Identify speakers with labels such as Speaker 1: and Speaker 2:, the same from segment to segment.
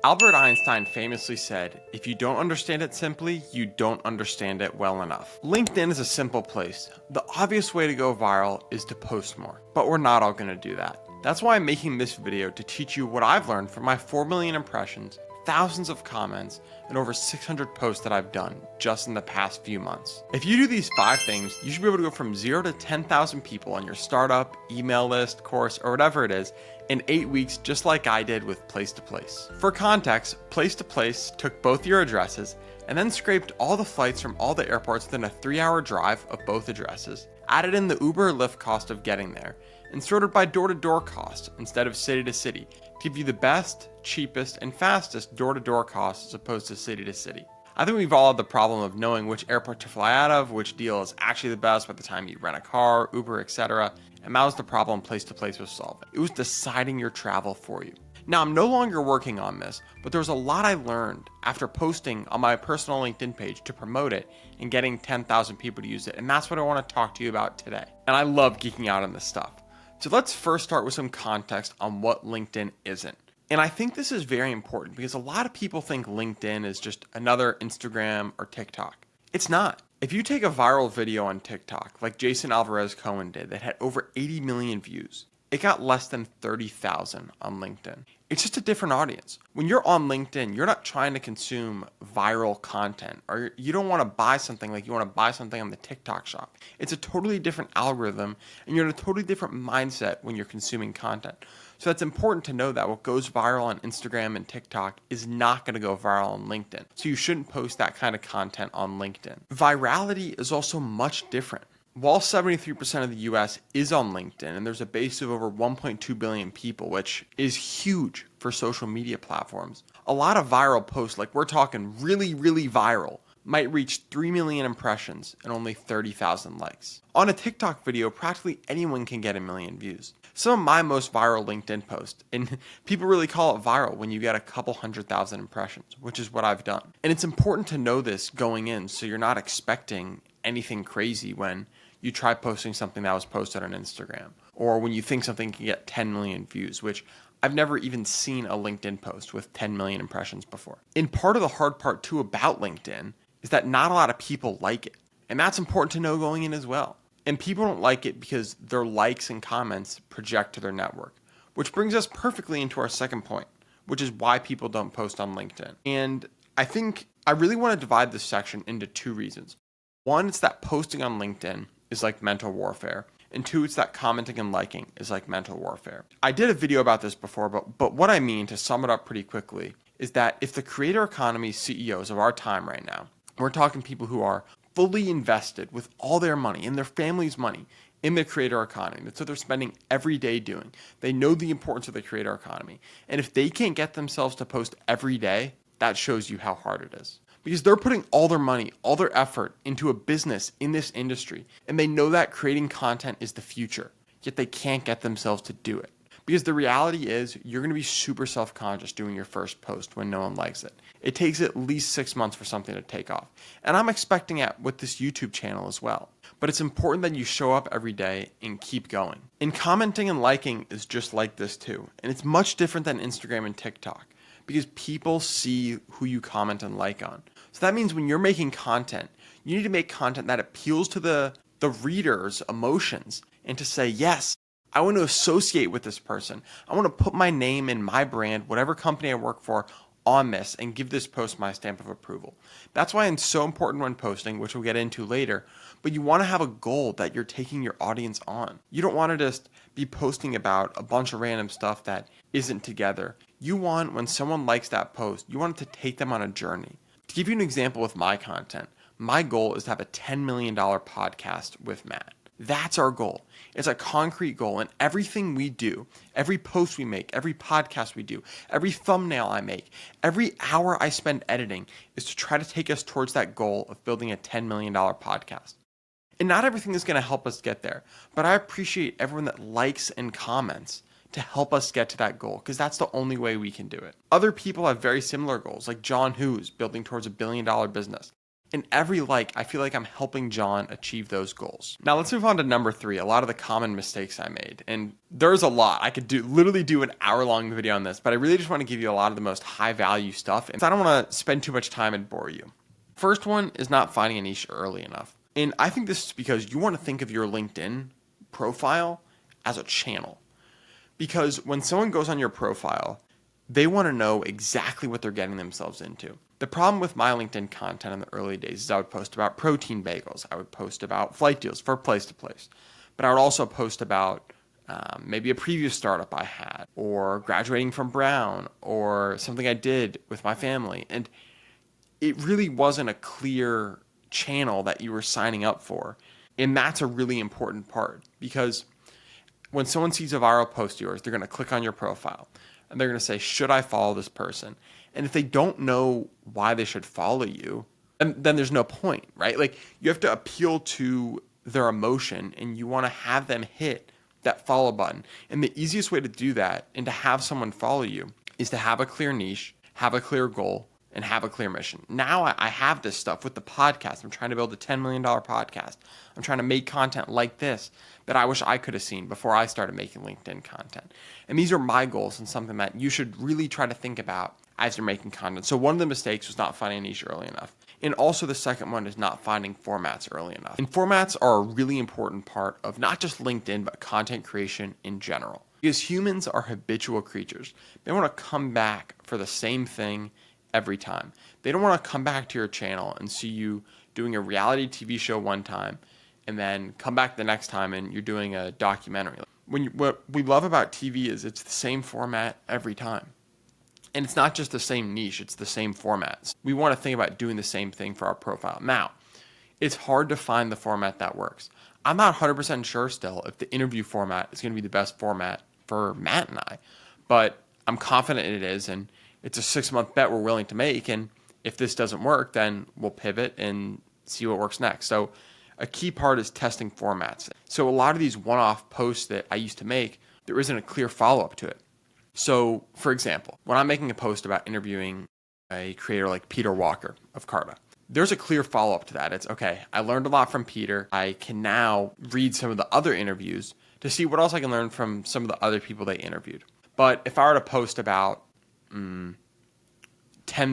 Speaker 1: Albert Einstein famously said, "If you don't understand it simply, you don't understand it well enough." LinkedIn is a simple place. The obvious way to go viral is to post more, but we're not all gonna do that. That's why I'm making this video, to teach you what I've learned from my 4 million impressions, thousands of comments, and over 600 posts that I've done just in the past few months. If you do these 5 things, you should be able to go from 0 to 10,000 people on your startup, email list, course, or whatever it is in 8 weeks, just like I did with Place to Place. For context, Place to Place took both your addresses and then scraped all the flights from all the airports within a 3-hour drive of both addresses, added in the Uber or Lyft cost of getting there, and sorted by door-to-door cost instead of city to city, to give you the best, cheapest, and fastest door-to-door costs as opposed to city to city. I think we've all had the problem of knowing which airport to fly out of, which deal is actually the best by the time you rent a car, Uber, etc. And that was the problem Place to Place was solving. It was deciding your travel for you. Now, I'm no longer working on this, but there was a lot I learned after posting on my personal LinkedIn page to promote it and getting 10,000 people to use it. And that's what I want to talk to you about today. And I love geeking out on this stuff. So let's first start with some context on what LinkedIn isn't. And I think this is very important because a lot of people think LinkedIn is just another Instagram or TikTok. It's not. If you take a viral video on TikTok, like Jason Alvarez Cohen did, that had over 80 million views, it got less than 30,000 on LinkedIn. It's just a different audience. When you're on LinkedIn, you're not trying to consume viral content, or you don't want to buy something like you want to buy something on the TikTok shop. It's a totally different algorithm, and you're in a totally different mindset when you're consuming content. So it's important to know that what goes viral on Instagram and TikTok is not going to go viral on LinkedIn. So you shouldn't post that kind of content on LinkedIn. Virality is also much different. While 73% of the US is on LinkedIn, and there's a base of over 1.2 billion people, which is huge for social media platforms, a lot of viral posts, like we're talking really, really viral, might reach 3 million impressions and only 30,000 likes. On a TikTok video, practically anyone can get 1 million views. Some of my most viral LinkedIn posts, and people really call it viral when you get a couple 100,000 impressions, which is what I've done. And it's important to know this going in so you're not expecting anything crazy when you try posting something that was posted on Instagram, or when you think something can get 10 million views, which I've never even seen a LinkedIn post with 10 million impressions before. And part of the hard part too about LinkedIn is that not a lot of people like it. And that's important to know going in as well. And people don't like it because their likes and comments project to their network, which brings us perfectly into our second point, which is why people don't post on LinkedIn. And I think I really want to divide this section into 2 reasons. One, it's that posting on LinkedIn is like mental warfare. And 2, it's that commenting and liking is like mental warfare. I did a video about this before, but what I mean, to sum it up pretty quickly, is that if the creator economy CEOs of our time right now, we're talking people who are fully invested with all their money and their family's money in the creator economy. That's what they're spending every day doing. They know the importance of the creator economy. And if they can't get themselves to post every day, that shows you how hard it is. Because they're putting all their money, all their effort into a business in this industry, and they know that creating content is the future, yet they can't get themselves to do it. Because the reality is, you're going to be super self-conscious doing your first post when no one likes it. It takes at least 6 months for something to take off. And I'm expecting it with this YouTube channel as well. But it's important that you show up every day and keep going. And commenting and liking is just like this too. And it's much different than Instagram and TikTok, because people see who you comment and like on. So that means when you're making content, you need to make content that appeals to the reader's emotions and to say, yes, I want to associate with this person. I want to put my name and my brand, whatever company I work for, on this and give this post my stamp of approval. That's why it's so important when posting, which we'll get into later, but you want to have a goal that you're taking your audience on. You don't want to just be posting about a bunch of random stuff that isn't together. You want, when someone likes that post, you want it to take them on a journey. To give you an example with my content, my goal is to have a $10 million podcast with Matt. That's our goal. It's a concrete goal, and everything we do, every post we make, every podcast we do, every thumbnail I make, every hour I spend editing is to try to take us towards that goal of building a $10 million podcast. And not everything is going to help us get there, but I appreciate everyone that likes and comments to help us get to that goal, because that's the only way we can do it. Other people have very similar goals, like John Who's building towards $1 billion business. In every like, I feel like I'm helping John achieve those goals. Now let's move on to number 3, a lot of the common mistakes I made. And there's a lot. I could literally do an hour-long video on this, but I really just want to give you a lot of the most high-value stuff. And I don't want to spend too much time and bore you. First one is not finding a niche early enough. And I think this is because you want to think of your LinkedIn profile as a channel. Because when someone goes on your profile, they want to know exactly what they're getting themselves into. The problem with my LinkedIn content in the early days is I would post about protein bagels. I would post about flight deals for place to place. But I would also post about maybe a previous startup I had, or graduating from Brown, or something I did with my family. And it really wasn't a clear channel that you were signing up for. And that's a really important part, because when someone sees a viral post of yours, they're going to click on your profile and they're going to say, should I follow this person? And if they don't know why they should follow you, then there's no point, right? Like, you have to appeal to their emotion, and you want to have them hit that follow button. And the easiest way to do that and to have someone follow you is to have a clear niche, have a clear goal, and have a clear mission. Now I have this stuff with the podcast. I'm trying to build a $10 million podcast. I'm trying to make content like this that I wish I could have seen before I started making LinkedIn content. And these are my goals, and something that you should really try to think about as you're making content. So one of the mistakes was not finding a niche early enough. And also the second one is not finding formats early enough. And formats are a really important part of not just LinkedIn, but content creation in general. Because humans are habitual creatures. They want to come back for the same thing every time. They don't want to come back to your channel and see you doing a reality TV show one time and then come back the next time and you're doing a documentary. What we love about TV is it's the same format every time. And it's not just the same niche, it's the same formats. We want to think about doing the same thing for our profile. Now, it's hard to find the format that works. I'm not 100% sure still if the interview format is going to be the best format for Matt and I, but I'm confident it is, and it's a 6-month bet we're willing to make. And if this doesn't work, then we'll pivot and see what works next. So a key part is testing formats. So a lot of these one-off posts that I used to make, there isn't a clear follow-up to it. So, for example, when I'm making a post about interviewing a creator like Peter Walker of Carta, there's a clear follow-up to that. It's, okay, I learned a lot from Peter. I can now read some of the other interviews to see what else I can learn from some of the other people they interviewed. But if I were to post about 10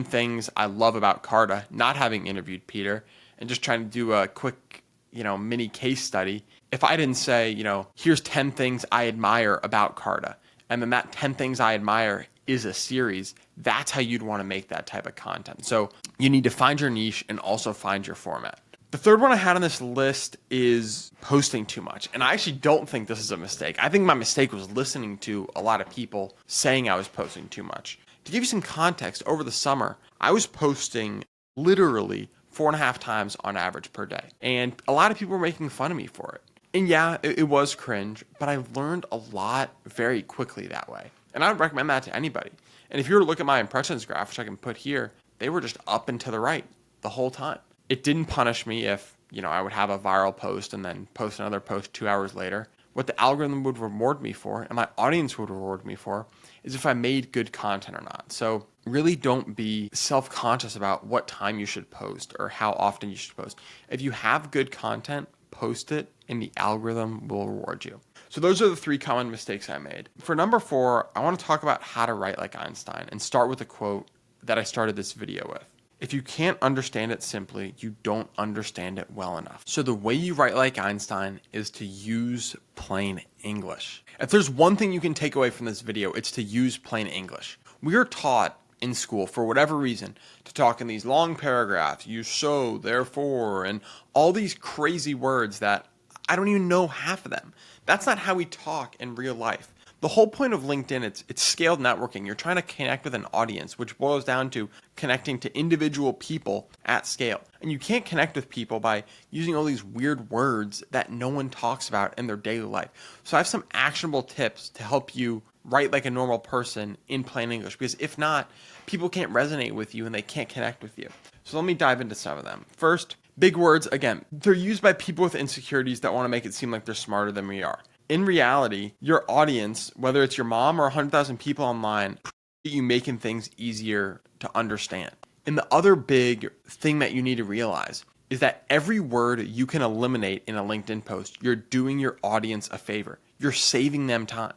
Speaker 1: things I love about Carta, not having interviewed Peter, and just trying to do a quick, mini case study, if I didn't say, here's 10 things I admire about Carta, and then that 10 things I admire is a series, that's how you'd want to make that type of content. So you need to find your niche and also find your format. The third one I had on this list is posting too much. And I actually don't think this is a mistake. I think my mistake was listening to a lot of people saying I was posting too much. To give you some context, over the summer, I was posting literally 4.5 times on average per day. And a lot of people were making fun of me for it. And yeah, it was cringe, but I learned a lot very quickly that way. And I would recommend that to anybody. And if you were to look at my impressions graph, which I can put here, they were just up and to the right the whole time. It didn't punish me if, I would have a viral post and then post another post 2 hours later. What the algorithm would reward me for, and my audience would reward me for, is if I made good content or not. So really don't be self-conscious about what time you should post or how often you should post. If you have good content, post it, and the algorithm will reward you. So those are the 3 common mistakes I made. For number 4, I want to talk about how to write like Einstein and start with a quote that I started this video with. If you can't understand it simply, you don't understand it well enough. So the way you write like Einstein is to use plain English. If there's one thing you can take away from this video, it's to use plain English. We are taught in school, for whatever reason, to talk in these long paragraphs, you so, therefore, and all these crazy words that I don't even know half of them. That's not how we talk in real life. The whole point of LinkedIn, it's scaled networking. You're trying to connect with an audience, which boils down to connecting to individual people at scale. And you can't connect with people by using all these weird words that no one talks about in their daily life. So I have some actionable tips to help you write like a normal person in plain English, because if not, people can't resonate with you and they can't connect with you. So let me dive into some of them. First, big words, again, they're used by people with insecurities that want to make it seem like they're smarter than we are. In reality, your audience, whether it's your mom or 100,000 people online, you making things easier to understand. And the other big thing that you need to realize is that every word you can eliminate in a LinkedIn post, you're doing your audience a favor. You're saving them time.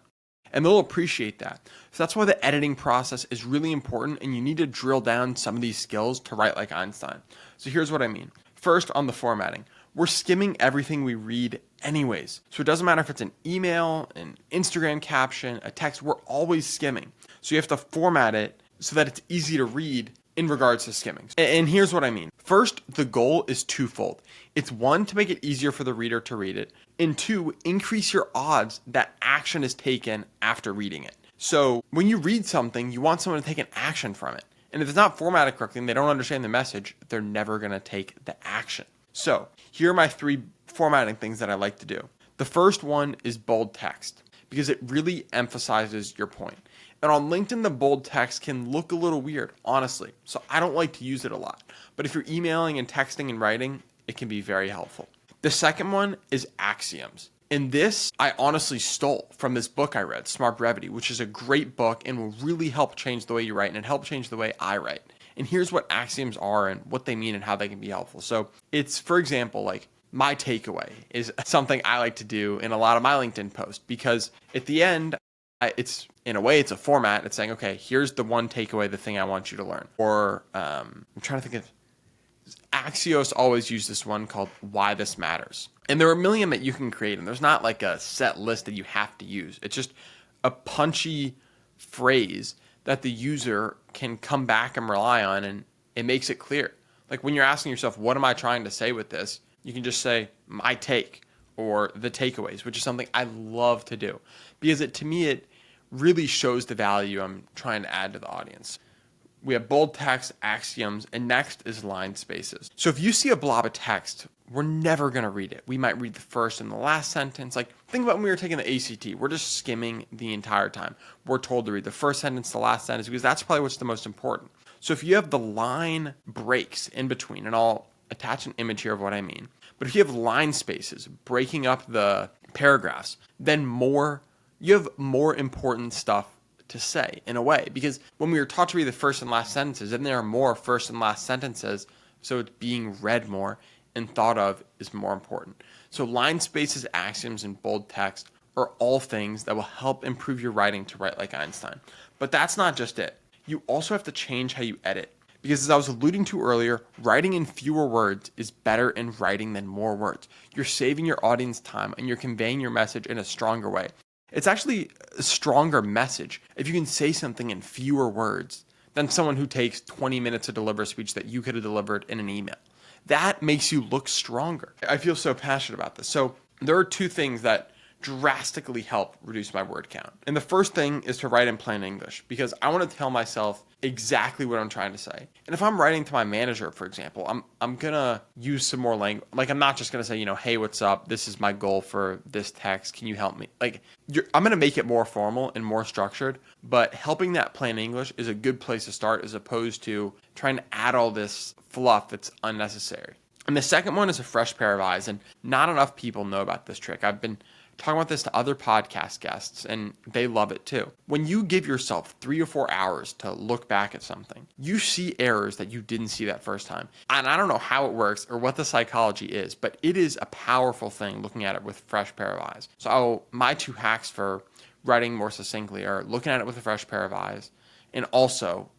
Speaker 1: And they'll appreciate that. So that's why the editing process is really important, and you need to drill down some of these skills to write like Einstein. So here's what I mean. First, on the formatting. We're skimming everything we read anyways. So it doesn't matter if it's an email, an Instagram caption, a text, we're always skimming. So you have to format it so that it's easy to read in regards to skimming. And here's what I mean. First, the goal is twofold. It's one, to make it easier for the reader to read it, and two, increase your odds that action is taken after reading it. So when you read something, you want someone to take an action from it. And if it's not formatted correctly and they don't understand the message, they're never going to take the action. So here are my 3 formatting things that I like to do. The first one is bold text, because it really emphasizes your point. And on LinkedIn, the bold text can look a little weird, honestly. So I don't like to use it a lot. But if you're emailing and texting and writing, it can be very helpful. The second one is axioms. And this I honestly stole from this book I read, Smart Brevity, which is a great book and will really help change the way you write, and it helped change the way I write. And here's what axioms are and what they mean and how they can be helpful. So it's, for example, like my takeaway is something I like to do in a lot of my LinkedIn posts, because at the end, it's in a way, it's a format. It's saying, okay, here's the one takeaway, the thing I want you to learn. Or I'm trying to think of, Axios always use this one called Why This Matters. And there are a million that you can create, and there's not like a set list that you have to use. It's just a punchy phrase that the user can come back and rely on, and it makes it clear. Like when you're asking yourself, what am I trying to say with this? You can just say my take or the takeaways, which is something I love to do, because to me, it really shows the value I'm trying to add to the audience. We have bold text, axioms, and next is line spaces. So if you see a blob of text, we're never going to read it. We might read the first and the last sentence. Like, think about when we were taking the ACT. We're just skimming the entire time. We're told to read the first sentence, the last sentence, because that's probably what's the most important. So if you have the line breaks in between, and I'll attach an image here of what I mean, but if you have line spaces breaking up the paragraphs, then you have more important stuff to say in a way, because when we were taught to read the first and last sentences, then there are more first and last sentences, so it's being read more and thought of is more important. So line spaces, axioms, and bold text are all things that will help improve your writing to write like Einstein. But that's not just it. You also have to change how you edit, because as I was alluding to earlier, writing in fewer words is better in writing than more words. You're saving your audience time and you're conveying your message in a stronger way. It's actually a stronger message if you can say something in fewer words than someone who takes 20 minutes to deliver a speech that you could have delivered in an email. That makes you look stronger. I feel so passionate about this. So there are 2 things that drastically help reduce my word count. And the first thing is to write in plain English, because I want to tell myself exactly what I'm trying to say. And if I'm writing to my manager, for example, I'm going to use some more language. Like, I'm not just going to say, hey, what's up? This is my goal for this text. Can you help me? Like, I'm going to make it more formal and more structured, but helping that plain English is a good place to start, as opposed to trying to add all this fluff that's unnecessary. And the second one is a fresh pair of eyes, and not enough people know about this trick. I've been talking about this to other podcast guests, and they love it too. When you give yourself 3 or 4 hours to look back at something, you see errors that you didn't see that first time. And I don't know how it works or what the psychology is, but it is a powerful thing looking at it with a fresh pair of eyes. So my 2 hacks for writing more succinctly are looking at it with a fresh pair of eyes, and also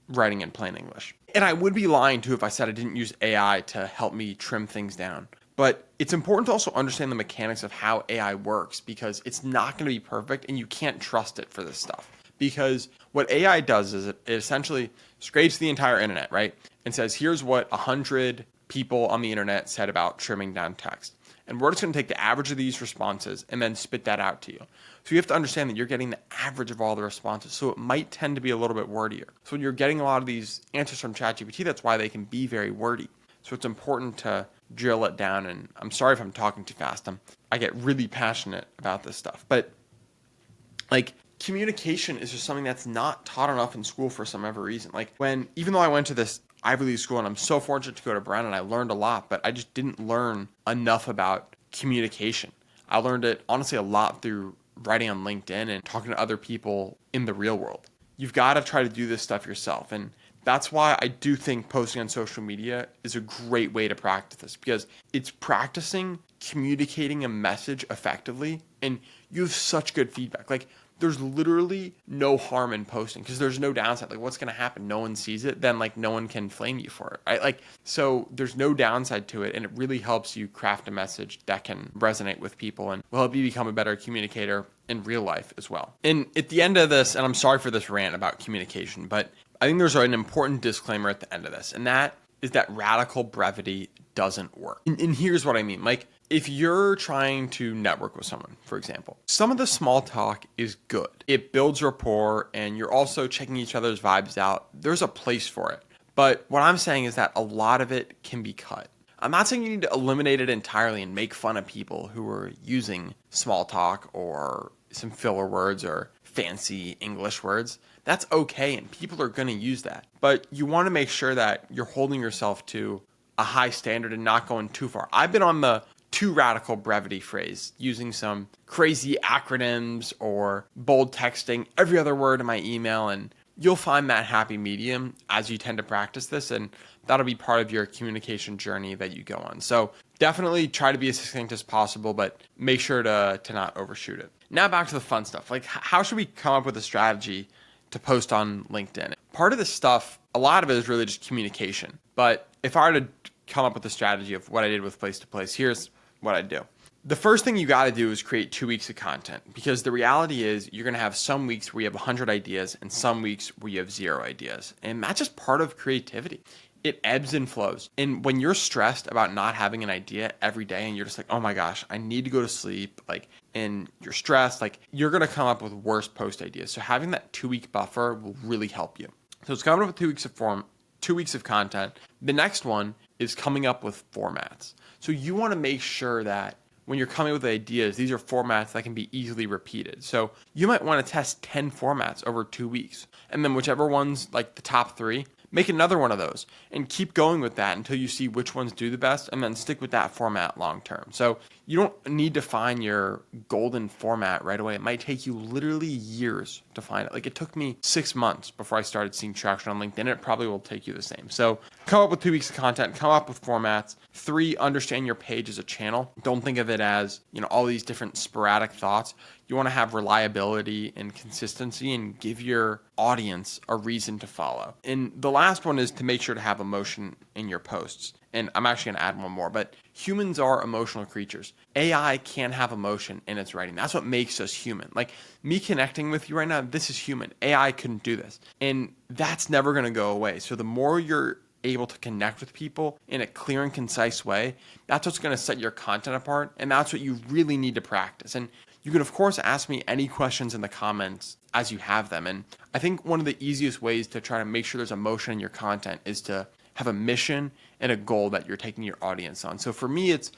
Speaker 1: writing in plain English. And I would be lying too if I said I didn't use AI to help me trim things down. But it's important to also understand the mechanics of how AI works, because it's not going to be perfect and you can't trust it for this stuff. Because what AI does is it essentially scrapes the entire internet, right? And says, here's what 100 people on the internet said about trimming down text. And we're just going to take the average of these responses and then spit that out to you. So you have to understand that you're getting the average of all the responses. So it might tend to be a little bit wordier. So when you're getting a lot of these answers from ChatGPT, that's why they can be very wordy. So it's important to drill it down. And I'm sorry if I'm talking too fast. I get really passionate about this stuff. But like, communication is just something that's not taught enough in school for some other reason. Like, even though I went to this Ivy League school and I'm so fortunate to go to Brown and I learned a lot, but I just didn't learn enough about communication. I learned it honestly a lot through writing on LinkedIn and talking to other people in the real world. you've got to try to do this stuff yourself. And that's why I do think posting on social media is a great way to practice this, because it's practicing communicating a message effectively, and you have such good feedback. Like, there's literally no harm in posting because there's no downside. Like, what's going to happen? No one sees it, then like no one can flame you for it, right? Like, so there's no downside to it, and it really helps you craft a message that can resonate with people and will help you become a better communicator in real life as well. And at the end of this, and I'm sorry for this rant about communication, but I think there's an important disclaimer at the end of this, and that is that radical brevity doesn't work. And here's what I mean. Like, if you're trying to network with someone, for example, some of the small talk is good. It builds rapport, and you're also checking each other's vibes out. There's a place for it. But what I'm saying is that a lot of it can be cut. I'm not saying you need to eliminate it entirely and make fun of people who are using small talk or some filler words or fancy English words. That's okay, and people are going to use that. But you want to make sure that you're holding yourself to a high standard and not going too far. I've been on the too radical brevity phrase, using some crazy acronyms or bold texting every other word in my email, and you'll find that happy medium as you tend to practice this, and that'll be part of your communication journey that you go on. So definitely try to be as succinct as possible, but make sure to not overshoot it. Now back to the fun stuff. Like, how should we come up with a strategy to post on LinkedIn? Part of this stuff, a lot of it is really just communication. But if I were to come up with a strategy of what I did with Place to Place, here's what I do. The first thing you got to do is create 2 weeks of content, because the reality is you're going to have some weeks where you have 100 ideas and some weeks where you have 0 ideas. And that's just part of creativity. It ebbs and flows. And when you're stressed about not having an idea every day and you're just like, oh my gosh, I need to go to sleep, like, and you're stressed, like, you're going to come up with worse post ideas. So having that 2-week buffer will really help you. So it's coming up with 2 weeks of 2 weeks of content. The next one is coming up with formats. So you want to make sure that when you're coming with ideas, these are formats that can be easily repeated. So you might want to test 10 formats over 2 weeks. And then whichever one's like the top 3, make another one of those and keep going with that until you see which ones do the best, and then stick with that format long term. So you don't need to find your golden format right away. It might take you literally years to find it. Like, it took me 6 months before I started seeing traction on LinkedIn. It probably will take you the same. So come up with 2 weeks of content, come up with formats. 3, understand your page as a channel. Don't think of it as, all these different sporadic thoughts. You want to have reliability and consistency and give your audience a reason to follow. And the last one is to make sure to have emotion in your posts. And I'm actually going to add one more, but humans are emotional creatures. AI can't have emotion in its writing. That's what makes us human. Like, me connecting with you right now, this is human. AI couldn't do this. And that's never going to go away. So the more you're able to connect with people in a clear and concise way, that's what's going to set your content apart. And that's what you really need to practice. And you can, of course, ask me any questions in the comments as you have them. And I think one of the easiest ways to try to make sure there's emotion in your content is to have a mission and a goal that you're taking your audience on. So for me, it's,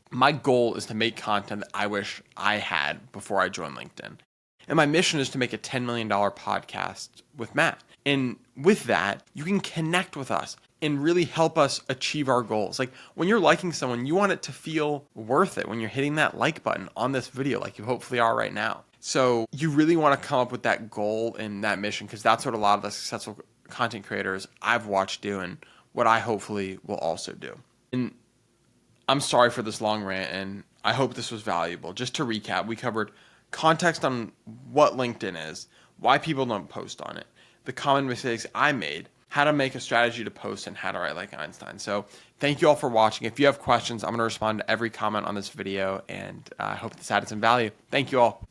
Speaker 1: my goal is to make content that I wish I had before I joined LinkedIn. And my mission is to make a $10 million podcast with Matt. And with that, you can connect with us and really help us achieve our goals. Like, when you're liking someone, you want it to feel worth it when you're hitting that like button on this video, like you hopefully are right now. So you really want to come up with that goal and that mission, because that's what a lot of the successful content creators I've watched do, and what I hopefully will also do. And I'm sorry for this long rant, and I hope this was valuable. Just to recap, we covered context on what LinkedIn is, why people don't post on it, the common mistakes I made, how to make a strategy to post, and how to write like Einstein. So thank you all for watching. If you have questions, I'm going to respond to every comment on this video, and I hope this added some value. Thank you all.